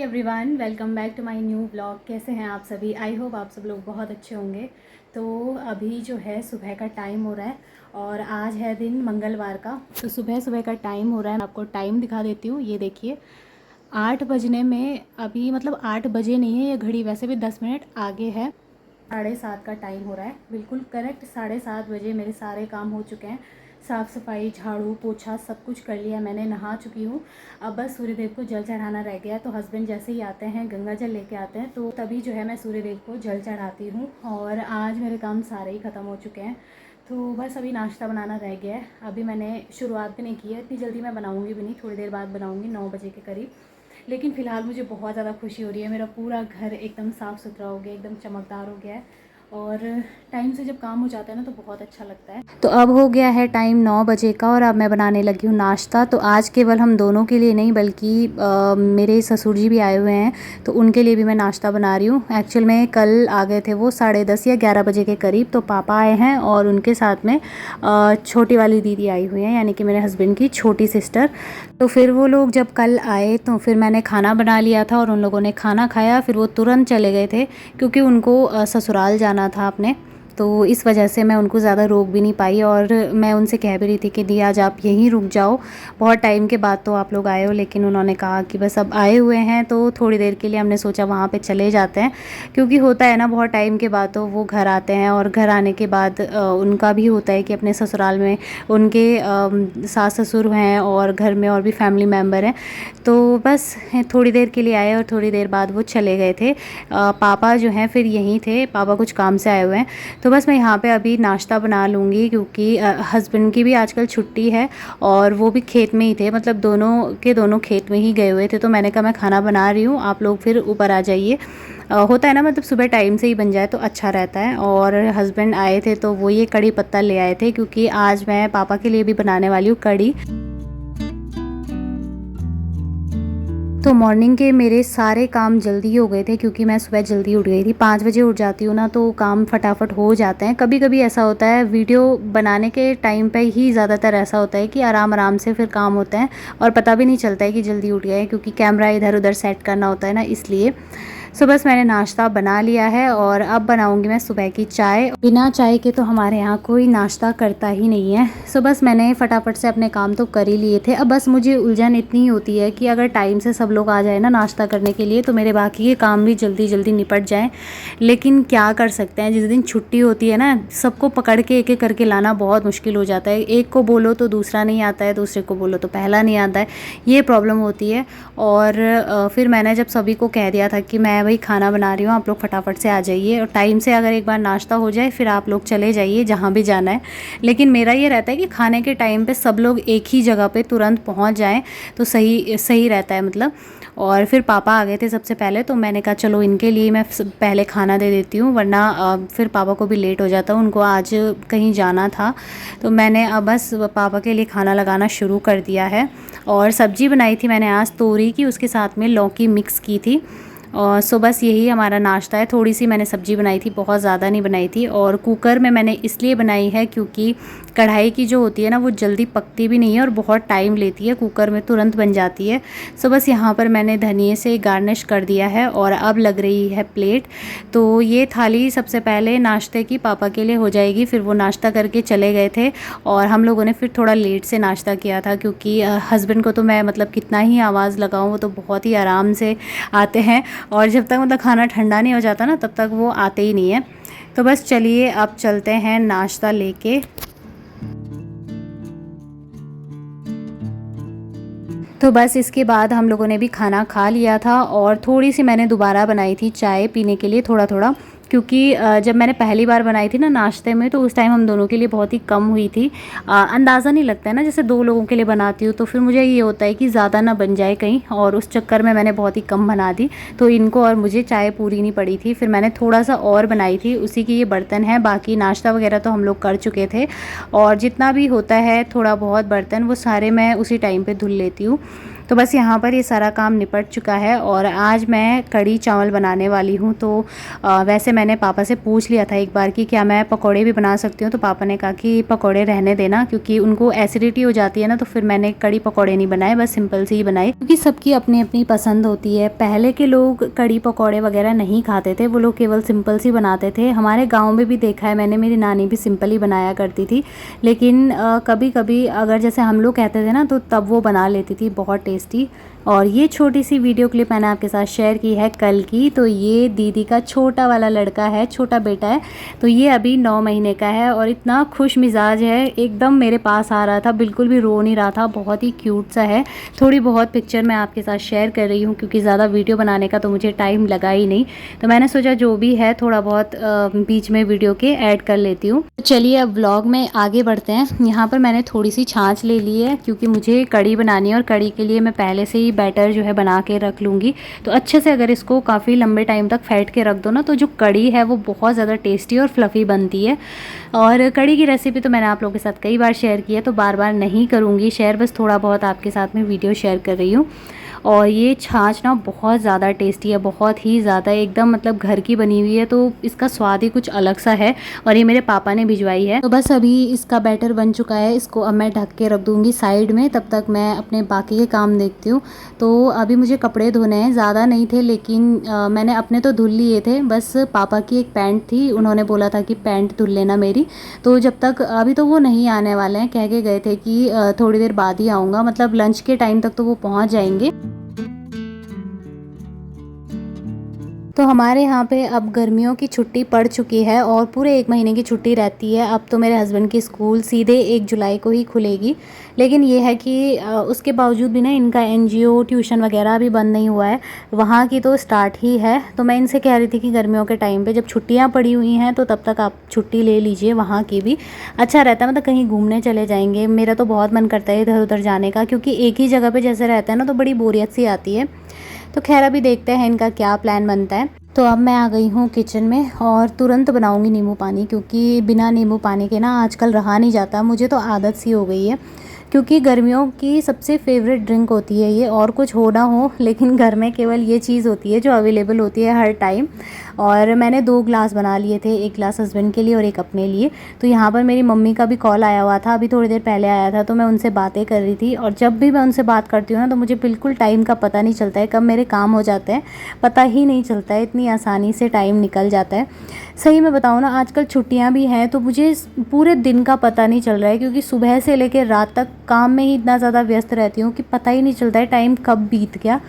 Everyone, welcome back to my new blog. कैसे हैं आप सभी? आई होप आप सब लोग बहुत अच्छे होंगे। तो अभी जो है सुबह का टाइम हो रहा है और आज है दिन मंगलवार का। तो सुबह सुबह का टाइम हो रहा है, आपको टाइम दिखा देती हूँ। ये देखिए 8 बजने में अभी मतलब 8 बजे नहीं है, ये घड़ी वैसे भी 10 मिनट आगे है। 7:30 का टाइम हो रहा है, बिल्कुल करेक्ट 7:30 बजे मेरे सारे काम हो चुके हैं। साफ़ सफाई, झाड़ू पोछा सब कुछ कर लिया मैंने, नहा चुकी हूँ। अब बस सूर्यदेव को जल चढ़ाना रह गया है। तो हस्बैंड जैसे ही आते हैं, गंगा जल लेके आते हैं, तो तभी जो है मैं सूर्यदेव को जल चढ़ाती हूँ। और आज मेरे काम सारे ही ख़त्म हो चुके हैं। तो बस अभी नाश्ता बनाना रह गया है। अभी मैंने शुरुआत भी नहीं की है, इतनी जल्दी मैं बनाऊँगी भी नहीं, थोड़ी देर बाद बनाऊँगी 9 बजे के करीब। लेकिन फ़िलहाल मुझे बहुत ज़्यादा खुशी हो रही है। मेरा पूरा घर एकदम साफ़ सुथरा हो गया, एकदम चमकदार हो गया है। और टाइम से जब काम हो जाता है ना तो बहुत अच्छा लगता है। तो अब हो गया है टाइम 9 बजे का और अब मैं बनाने लगी हूँ नाश्ता। तो आज केवल हम दोनों के लिए नहीं बल्कि मेरे ससुर जी भी आए हुए हैं, तो उनके लिए भी मैं नाश्ता बना रही हूँ। एक्चुअल में कल आ गए थे वो 10:30 या 11 बजे के करीब। तो पापा आए हैं और उनके साथ में छोटी वाली दीदी आई हुई हैं, यानी कि मेरे हस्बैंड की छोटी सिस्टर। तो फिर वो लोग जब कल आए तो फिर मैंने खाना बना लिया था और उन लोगों ने खाना खाया। फिर वो तुरंत चले गए थे क्योंकि उनको ससुराल जाना था अपने। तो इस वजह से मैं उनको ज़्यादा रोक भी नहीं पाई और मैं उनसे कह भी रही थी कि दी आज आप यहीं रुक जाओ, बहुत टाइम के बाद तो आप लोग आए हो। लेकिन उन्होंने कहा कि बस अब आए हुए हैं तो थोड़ी देर के लिए हमने सोचा वहाँ पे चले जाते हैं, क्योंकि होता है ना बहुत टाइम के बाद तो वो घर आते हैं और घर आने के बाद उनका भी होता है कि अपने ससुराल में उनके सास ससुर हैं और घर में और भी फैमिली मेम्बर हैं। तो बस थोड़ी देर के लिए आए और थोड़ी देर बाद वो चले गए थे। पापा जो हैं फिर यहीं थे, पापा कुछ काम से आए हुए हैं। तो बस मैं यहाँ पे अभी नाश्ता बना लूँगी क्योंकि हस्बैंड की भी आजकल छुट्टी है और वो भी खेत में ही थे, मतलब दोनों के दोनों खेत में ही गए हुए थे। तो मैंने कहा मैं खाना बना रही हूँ, आप लोग फिर ऊपर आ जाइए। होता है ना, मतलब सुबह टाइम से ही बन जाए तो अच्छा रहता है। और हस्बैंड आए थे तो वो ये कड़ी पत्ता ले आए थे, क्योंकि आज मैं पापा के लिए भी बनाने वाली हूँ कड़ी। तो मॉर्निंग के मेरे सारे काम जल्दी हो गए थे क्योंकि मैं सुबह जल्दी उठ गई थी। 5 बजे उठ जाती हूँ ना तो काम फटाफट हो जाते हैं। कभी कभी ऐसा होता है वीडियो बनाने के टाइम पे ही ज़्यादातर ऐसा होता है कि आराम आराम से फिर काम होते हैं और पता भी नहीं चलता है कि जल्दी उठ गए, क्योंकि कैमरा इधर उधर सेट करना होता है ना, इसलिए। सो बस मैंने नाश्ता बना लिया है और अब बनाऊंगी मैं सुबह की चाय। बिना चाय के तो हमारे यहाँ कोई नाश्ता करता ही नहीं है। सो बस मैंने फटाफट से अपने काम तो कर ही लिए थे। अब बस मुझे उलझन इतनी होती है कि अगर टाइम से सब लोग आ जाए ना नाश्ता करने के लिए तो मेरे बाकी के काम भी जल्दी जल्दी निपट जाएँ। लेकिन क्या कर सकते हैं, जिस दिन छुट्टी होती है ना सबको पकड़ के एक एक करके लाना बहुत मुश्किल हो जाता है। एक को बोलो तो दूसरा नहीं आता है, दूसरे को बोलो तो पहला नहीं आता है, ये प्रॉब्लम होती है। और फिर मैंने जब सभी को कह दिया था कि मैं भाई खाना बना रही हूँ, आप लोग फटाफट से आ जाइए, और टाइम से अगर एक बार नाश्ता हो जाए फिर आप लोग चले जाइए जहाँ भी जाना है। लेकिन मेरा ये रहता है कि खाने के टाइम पे सब लोग एक ही जगह पे तुरंत पहुँच जाएं तो सही सही रहता है, मतलब। और फिर पापा आ गए थे सबसे पहले, तो मैंने कहा चलो इनके लिए मैं पहले खाना दे देती हूँ, वरना फिर पापा को भी लेट हो जाता, उनको आज कहीं जाना था। तो मैंने अब बस पापा के लिए खाना लगाना शुरू कर दिया है। और सब्ज़ी बनाई थी मैंने आज तोरी की, उसके साथ में लौकी मिक्स की थी। और सो बस यही हमारा नाश्ता है। थोड़ी सी मैंने सब्ज़ी बनाई थी, बहुत ज़्यादा नहीं बनाई थी। और कुकर में मैंने इसलिए बनाई है क्योंकि कढ़ाई की जो होती है ना वो जल्दी पकती भी नहीं है और बहुत टाइम लेती है, कुकर में तुरंत बन जाती है। सो बस यहाँ पर मैंने धनिए से गार्निश कर दिया है और अब लग रही है प्लेट। तो ये थाली सबसे पहले नाश्ते की पापा के लिए हो जाएगी, फिर वो नाश्ता करके चले गए थे और हम लोगों ने फिर थोड़ा लेट से नाश्ता किया था, क्योंकि हस्बैंड को तो मैं मतलब कितना ही आवाज़ लगाऊँ वो तो बहुत ही आराम से आते हैं, और जब तक मतलब खाना ठंडा नहीं हो जाता ना तब तक वो आते ही नहीं है। तो बस चलिए अब चलते हैं नाश्ता लेके। तो बस इसके बाद हम लोगों ने भी खाना खा लिया था और थोड़ी सी मैंने दोबारा बनाई थी चाय पीने के लिए, थोड़ा थोड़ा, क्योंकि जब मैंने पहली बार बनाई थी ना नाश्ते में तो उस टाइम हम दोनों के लिए बहुत ही कम हुई थी। अंदाज़ा नहीं लगता है ना, जैसे 2 लोगों के लिए बनाती हूँ तो फिर मुझे ये होता है कि ज़्यादा ना बन जाए कहीं, और उस चक्कर में मैंने बहुत ही कम बना दी। तो इनको और मुझे चाय पूरी नहीं पड़ी थी, फिर मैंने थोड़ा सा और बनाई थी, उसी की ये बर्तन है। बाकी नाश्ता वगैरह तो हम लोग कर चुके थे और जितना भी होता है थोड़ा बहुत बर्तन वो सारे मैं उसी टाइम पर धुल लेती हूँ। तो बस यहाँ पर ये सारा काम निपट चुका है और आज मैं कढ़ी चावल बनाने वाली हूँ। तो वैसे मैंने पापा से पूछ लिया था एक बार कि क्या मैं पकोड़े भी बना सकती हूँ, तो पापा ने कहा कि पकोड़े रहने देना, क्योंकि उनको एसिडिटी हो जाती है ना। तो फिर मैंने कढ़ी पकोड़े नहीं बनाए, बस सिंपल से ही बनाए, क्योंकि सबकी अपनी अपनी पसंद होती है। पहले के लोग कढ़ी पकोड़े वगैरह नहीं खाते थे, वो लोग केवल सिंपल सी बनाते थे। हमारे गाँव में भी देखा है मैंने, मेरी नानी भी सिंपल ही बनाया करती थी, लेकिन कभी कभी अगर जैसे हम लोग कहते थे ना, तो तब वो बना लेती थी बहुत टेस्टी। और ये छोटी सी वीडियो क्लिप मैंने आपके साथ शेयर की है कल की। तो ये दीदी का छोटा वाला लड़का है, छोटा बेटा है। तो ये अभी 9 महीने का है और इतना खुश मिजाज है, एकदम मेरे पास आ रहा था, बिल्कुल भी रो नहीं रहा था, बहुत ही क्यूट सा है। थोड़ी बहुत पिक्चर मैं आपके साथ शेयर कर रही हूँ, क्योंकि ज़्यादा वीडियो बनाने का तो मुझे टाइम लगा ही नहीं। तो मैंने सोचा जो भी है थोड़ा बहुत बीच में वीडियो के ऐड कर लेती हूँ। चलिए अब व्लॉग में आगे बढ़ते हैं। यहाँ पर मैंने थोड़ी सी छाछ ले ली है, क्योंकि मुझे कढ़ी बनानी है और कढ़ी के लिए मैं पहले से ही बैटर जो है बना के रख लूँगी। तो अच्छे से अगर इसको काफ़ी लंबे टाइम तक फेंट के रख दो ना, तो जो कढ़ी है वो बहुत ज़्यादा टेस्टी और फ्लफ़ी बनती है। और कढ़ी की रेसिपी तो मैंने आप लोगों के साथ कई बार शेयर की है, तो बार बार नहीं करूँगी शेयर, बस थोड़ा बहुत आपके साथ में वीडियो शेयर कर रही हूँ। और ये छाछ ना बहुत ज़्यादा टेस्टी है, बहुत ही ज़्यादा, एकदम मतलब घर की बनी हुई है, तो इसका स्वाद ही कुछ अलग सा है। और ये मेरे पापा ने भिजवाई है। तो बस अभी इसका बैटर बन चुका है, इसको अब मैं ढक के रख दूँगी साइड में, तब तक मैं अपने बाकी के काम देखती हूँ। तो अभी मुझे कपड़े धोने हैं, ज़्यादा नहीं थे, लेकिन मैंने अपने तो धुल लिए थे, बस पापा की एक पैंट थी, उन्होंने बोला था कि पैंट धुल लेना मेरी। तो जब तक अभी तो वो नहीं आने वाले हैं, कह के गए थे कि थोड़ी देर बाद ही आऊँगा, मतलब लंच के टाइम तक तो वो पहुँच जाएंगे। तो हमारे यहाँ पे अब गर्मियों की छुट्टी पड़ चुकी है और पूरे 1 महीने की छुट्टी रहती है। अब तो मेरे हस्बैंड की स्कूल सीधे 1 जुलाई को ही खुलेगी, लेकिन ये है कि उसके बावजूद भी ना इनका एनजीओ ट्यूशन वगैरह भी बंद नहीं हुआ है, वहाँ की तो स्टार्ट ही है। तो मैं इनसे कह रही थी कि गर्मियों के टाइम पे जब छुट्टियाँ पड़ी हुई हैं, तो तब तक आप छुट्टी ले लीजिए, वहाँ की भी अच्छा रहता है, मतलब कहीं घूमने चले जाएंगे। मेरा तो बहुत मन करता है इधर उधर जाने का, क्योंकि एक ही जगह पर जैसे रहता है ना, तो बड़ी बोरियत सी आती है। तो खैर अभी देखते हैं इनका क्या प्लान बनता है। तो अब मैं आ गई हूँ किचन में और तुरंत बनाऊँगी नींबू पानी, क्योंकि बिना नींबू पानी के ना आजकल रहा नहीं जाता, मुझे तो आदत सी हो गई है। क्योंकि गर्मियों की सबसे फेवरेट ड्रिंक होती है ये, और कुछ हो ना हो, लेकिन घर में केवल ये चीज़ होती है जो अवेलेबल होती है हर टाइम। और मैंने 2 ग्लास बना लिए थे, एक ग्लास हस्बैंड के लिए और एक अपने लिए। तो यहाँ पर मेरी मम्मी का भी कॉल आया हुआ था, अभी थोड़ी देर पहले आया था, तो मैं उनसे बातें कर रही थी। और जब भी मैं उनसे बात करती हूँ ना, तो मुझे बिल्कुल टाइम का पता नहीं चलता है, कब मेरे काम हो जाते हैं पता ही नहीं चलता है, इतनी आसानी से टाइम निकल जाता है। सही में बताऊँ ना, आजकल छुट्टियाँ भी हैं, तो मुझे पूरे दिन का पता नहीं चल रहा है, क्योंकि सुबह से लेकर रात तक काम में ही इतना ज़्यादा व्यस्त रहती हूँ कि पता ही नहीं चलता है टाइम कब बीत गया।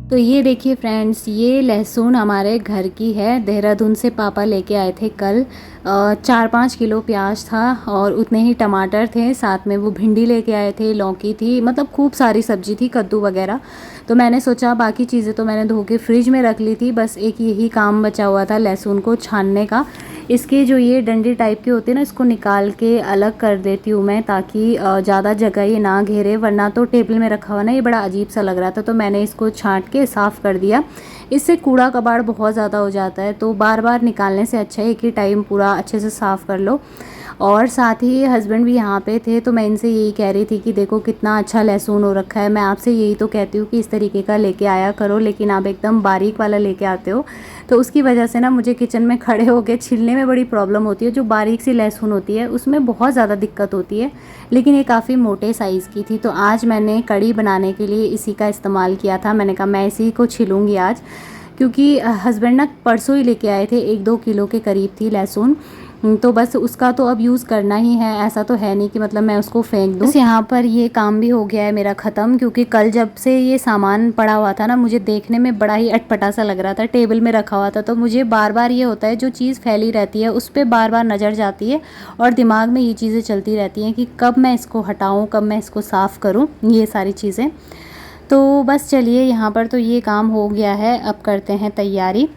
तो ये देखिए फ्रेंड्स, ये लहसुन हमारे घर की है, देहरादून से पापा लेके आए थे कल। 4-5 किलो प्याज था और उतने ही टमाटर थे, साथ में वो भिंडी लेके आए थे, लौकी थी, मतलब खूब सारी सब्जी थी, कद्दू वगैरह। तो मैंने सोचा बाकी चीज़ें तो मैंने धो के फ्रिज में रख ली थी, बस एक यही काम बचा हुआ था लहसुन को छानने का। इसके जो ये डंडी टाइप के होते हैं ना, इसको निकाल के अलग कर देती हूँ मैं, ताकि ज़्यादा जगह ये ना घेरे, वरना तो टेबल में रखा हुआ ना ये बड़ा अजीब सा लग रहा था। तो मैंने इसको छांट के साफ़ कर दिया, इससे कूड़ा कबाड़ बहुत ज़्यादा हो जाता है, तो बार बार निकालने से अच्छा है एक ही टाइम पूरा अच्छे से साफ़ कर लो। और साथ ही हस्बैंड भी यहाँ पे थे, तो मैं इनसे यही कह रही थी कि देखो कितना अच्छा लहसुन हो रखा है, मैं आपसे यही तो कहती हूँ कि इस तरीके का लेके आया करो, लेकिन आप एकदम बारीक वाला लेके आते हो। तो उसकी वजह से ना मुझे किचन में खड़े होकर छीलने में बड़ी प्रॉब्लम होती है। जो बारीक सी लहसुन होती है उसमें बहुत ज़्यादा दिक्कत होती है, लेकिन ये काफ़ी मोटे साइज़ की थी। तो आज मैंने कढ़ी बनाने के लिए इसी का इस्तेमाल किया था। मैंने कहा मैं इसी को छीलूँगी आज, क्योंकि हस्बैंड ना परसों ही लेके आए थे, 1-2 किलो के करीब थी लहसुन। तो बस उसका तो अब यूज़ करना ही है, ऐसा तो है नहीं कि मतलब मैं उसको फेंक दूँ। बस यहाँ पर ये काम भी हो गया है मेरा ख़त्म, क्योंकि कल जब से ये सामान पड़ा हुआ था ना, मुझे देखने में बड़ा ही अटपटा सा लग रहा था, टेबल में रखा हुआ था। तो मुझे बार बार ये होता है, जो चीज़ फैली रहती है उस पर बार बार नज़र जाती है और दिमाग में ये चीज़ें चलती रहती हैं कि कब मैं इसको हटाऊँ, कब मैं इसको साफ़ करूँ, ये सारी चीज़ें। तो बस चलिए, यहाँ पर तो ये काम हो गया है, अब करते हैं तैयारी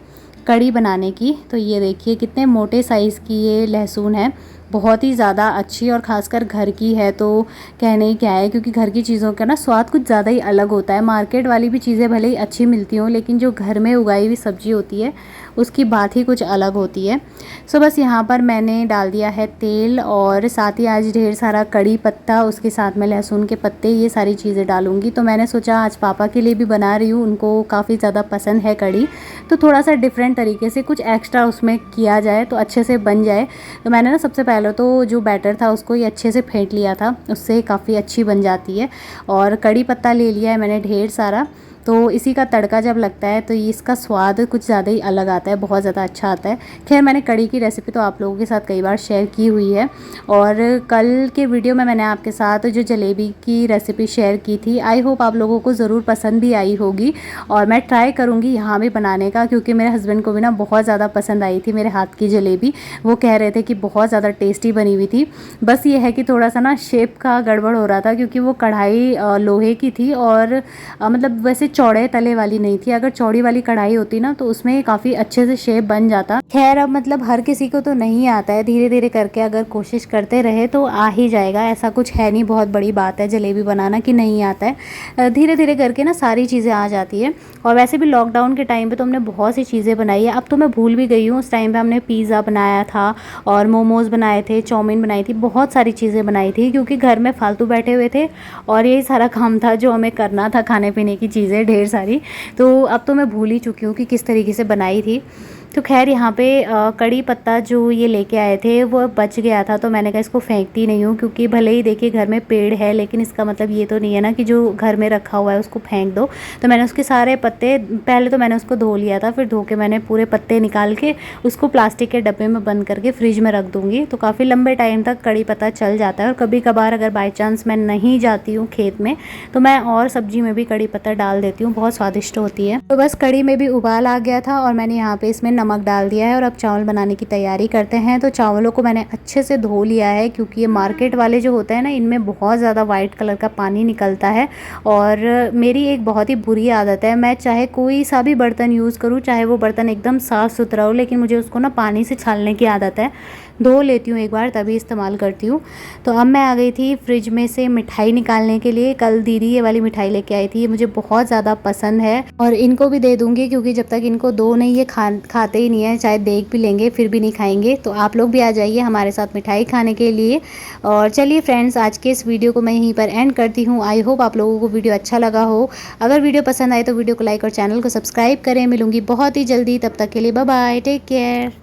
कढ़ी बनाने की। तो ये देखिए कितने मोटे साइज़ की ये लहसुन है, बहुत ही ज़्यादा अच्छी, और ख़ासकर घर की है तो कहने ही क्या है, क्योंकि घर की चीज़ों का ना स्वाद कुछ ज़्यादा ही अलग होता है। मार्केट वाली भी चीज़ें भले ही अच्छी मिलती हों, लेकिन जो घर में उगाई हुई सब्ज़ी होती है उसकी बात ही कुछ अलग होती है। सो बस यहाँ पर मैंने डाल दिया है तेल और साथ ही आज ढेर सारा कड़ी पत्ता, उसके साथ में लहसुन के पत्ते, ये सारी चीज़ें डालूँगी। तो मैंने सोचा आज पापा के लिए भी बना रही हूँ, उनको काफ़ी ज़्यादा पसंद है कड़ी, तो थोड़ा सा डिफरेंट तरीके से कुछ एक्स्ट्रा उसमें किया जाए तो अच्छे से बन जाए। तो मैंने ना सबसे पहले तो जो बैटर था उसको ये अच्छे से फेंट लिया था, उससे काफ़ी अच्छी बन जाती है। और कड़ी पत्ता ले लिया है मैंने ढेर सारा, तो इसी का तड़का जब लगता है तो इसका स्वाद कुछ ज़्यादा ही अलग आता है, बहुत ज़्यादा अच्छा आता है। खैर मैंने कड़ी की रेसिपी तो आप लोगों के साथ कई बार शेयर की हुई है, और कल के वीडियो में मैंने आपके साथ जो जलेबी की रेसिपी शेयर की थी, आई होप आप लोगों को ज़रूर पसंद भी आई होगी। और मैं ट्राई करूँगी यहाँ भी बनाने का, क्योंकि मेरे हस्बैंड को भी ना बहुत ज़्यादा पसंद आई थी मेरे हाथ की जलेबी। वो कह रहे थे कि बहुत ज़्यादा टेस्टी बनी हुई थी। बस ये है कि थोड़ा सा ना शेप का गड़बड़ हो रहा था, क्योंकि वो कढ़ाई लोहे की थी और मतलब वैसे चौड़े तले वाली नहीं थी। अगर चौड़ी वाली कढ़ाई होती ना तो उसमें काफ़ी अच्छे से शेप बन जाता। खैर अब मतलब हर किसी को तो नहीं आता है, धीरे धीरे करके अगर कोशिश करते रहे तो आ ही जाएगा। ऐसा कुछ है नहीं, बहुत बड़ी बात है जलेबी बनाना कि नहीं आता है, धीरे धीरे करके ना सारी चीज़ें आ जाती है। और वैसे भी लॉकडाउन के टाइम पे तो हमने बहुत सी चीज़ें बनाई है, अब तो मैं भूल भी गई हूँ। उस टाइम पे हमने पिज़्ज़ा बनाया था और मोमोज़ बनाए थे, चाउमीन बनाई थी, बहुत सारी चीज़ें बनाई थी, क्योंकि घर में फालतू बैठे हुए थे और यही सारा काम था जो हमें करना था, खाने पीने की चीज़ें ढेर सारी। तो अब तो मैं भूल ही चुकी हूँ कि किस तरीके से बनाई थी। तो खैर यहाँ पे कड़ी पत्ता जो ये लेके आए थे वो बच गया था, तो मैंने कहा इसको फेंकती नहीं हूँ, क्योंकि भले ही देखिए घर में पेड़ है, लेकिन इसका मतलब ये तो नहीं है ना कि जो घर में रखा हुआ है उसको फेंक दो। तो मैंने उसके सारे पत्ते, पहले तो मैंने उसको धो लिया था, फिर धो के मैंने पूरे पत्ते निकाल के उसको प्लास्टिक के डब्बे में बंद करके फ्रिज में रख दूँगी। तो काफ़ी लंबे टाइम तक कड़ी पत्ता चल जाता है। और कभी कभार अगर बाई चांस मैं नहीं जाती हूँ खेत में तो मैं और सब्जी में भी कड़ी पत्ता डाल देती हूँ, बहुत स्वादिष्ट होती है। तो बस कड़ी में भी उबाल आ गया था और मैंने यहाँ पे इसमें नमक डाल दिया है, और अब चावल बनाने की तैयारी करते हैं। तो चावलों को मैंने अच्छे से धो लिया है, क्योंकि ये मार्केट वाले जो होते हैं ना, इनमें बहुत ज़्यादा वाइट कलर का पानी निकलता है। और मेरी एक बहुत ही बुरी आदत है, मैं चाहे कोई सा भी बर्तन यूज़ करूँ, चाहे वो बर्तन एकदम साफ़ सुथरा हो, लेकिन मुझे उसको ना पानी से छानने की आदत है। धो लेती हूँ एक बार तभी इस्तेमाल करती हूँ। तो अब मैं आ गई थी फ्रिज में से मिठाई निकालने के लिए। कल दीदी ये वाली मिठाई लेके आई थी, ये मुझे बहुत ज़्यादा पसंद है और इनको भी दे दूँगी, क्योंकि जब तक इनको दो नहीं ये खाते ही नहीं है, चाहे देख भी लेंगे फिर भी नहीं खाएंगे। तो आप लोग भी आ जाइए हमारे साथ मिठाई खाने के लिए। और चलिए फ्रेंड्स, आज के इस वीडियो को मैं यहीं पर एंड करती हूँ। आई होप आप लोगों को वीडियो अच्छा लगा हो। अगर वीडियो पसंद आए तो वीडियो को लाइक और चैनल को सब्सक्राइब करें। मिलूंगी बहुत ही जल्दी, तब तक के लिए बाय बाय, टेक केयर।